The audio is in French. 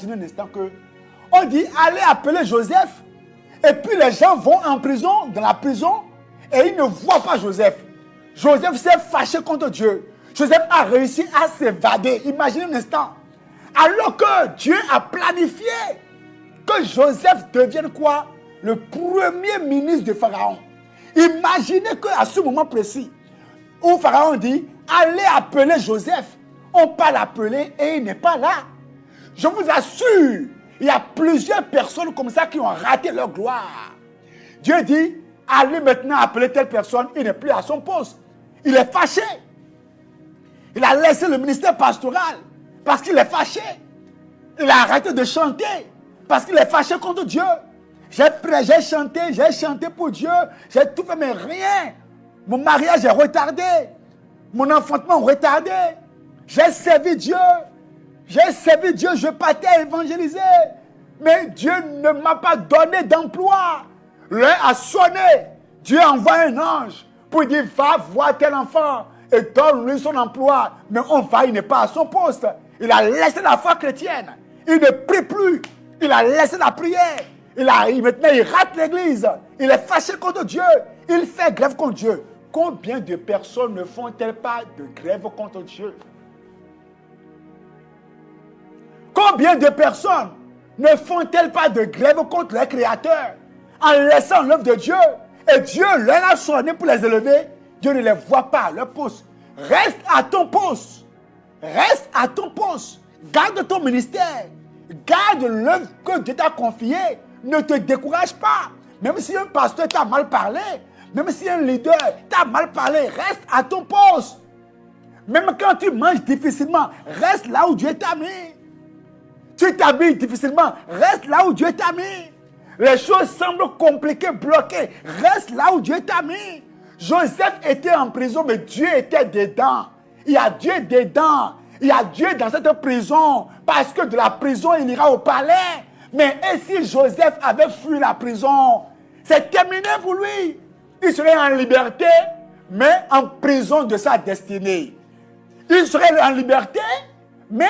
imaginez un instant que on dit allez appeler Joseph et puis les gens vont en prison, dans la prison et ils ne voient pas Joseph. Joseph s'est fâché contre Dieu. Joseph a réussi à s'évader. Imaginez un instant. Alors que Dieu a planifié que Joseph devienne quoi? Le premier ministre de Pharaon. Imaginez qu'à ce moment précis, où Pharaon dit, allez appeler Joseph. On peut l'appeler et il n'est pas là. Je vous assure, il y a plusieurs personnes comme ça qui ont raté leur gloire. Dieu dit, allez maintenant appeler telle personne, il n'est plus à son poste. Il est fâché. Il a laissé le ministère pastoral parce qu'il est fâché. Il a arrêté de chanter parce qu'il est fâché contre Dieu. J'ai chanté pour Dieu, j'ai tout fait, mais rien. Mon mariage est retardé. Mon enfantement est retardé. J'ai servi Dieu. Je partais à évangéliser. Mais Dieu ne m'a pas donné d'emploi. L'heure a sonné. Dieu envoie un ange pour dire, va voir tel enfant et donne-lui son emploi. Mais il n'est pas à son poste. Il a laissé la foi chrétienne. Il ne prie plus. Il a laissé la prière. Maintenant, il rate l'église. Il est fâché contre Dieu. Il fait grève contre Dieu. Combien de personnes ne font-elles pas de grève contre Dieu? Combien de personnes ne font-elles pas de grève contre leur Créateur en laissant l'œuvre de Dieu? Et Dieu leur a sonné pour les élever. Dieu ne les voit pas à leur poste. Reste à ton poste. Reste à ton poste. Garde ton ministère. Garde l'œuvre que Dieu t'a confiée. Ne te décourage pas. Même si un pasteur t'a mal parlé, même si un leader t'a mal parlé, reste à ton poste. Même quand tu manges difficilement, reste là où Dieu t'a mis. Tu t'habilles difficilement, reste là où Dieu t'a mis. Les choses semblent compliquées, bloquées, reste là où Dieu t'a mis. Joseph était en prison, mais Dieu était dedans. Il y a Dieu dedans. Il y a Dieu dans cette prison. Parce que de la prison, il ira au palais. Mais et si Joseph avait fui la prison, c'est terminé pour lui. Il serait en liberté, mais en prison de sa destinée. Il serait en liberté, mais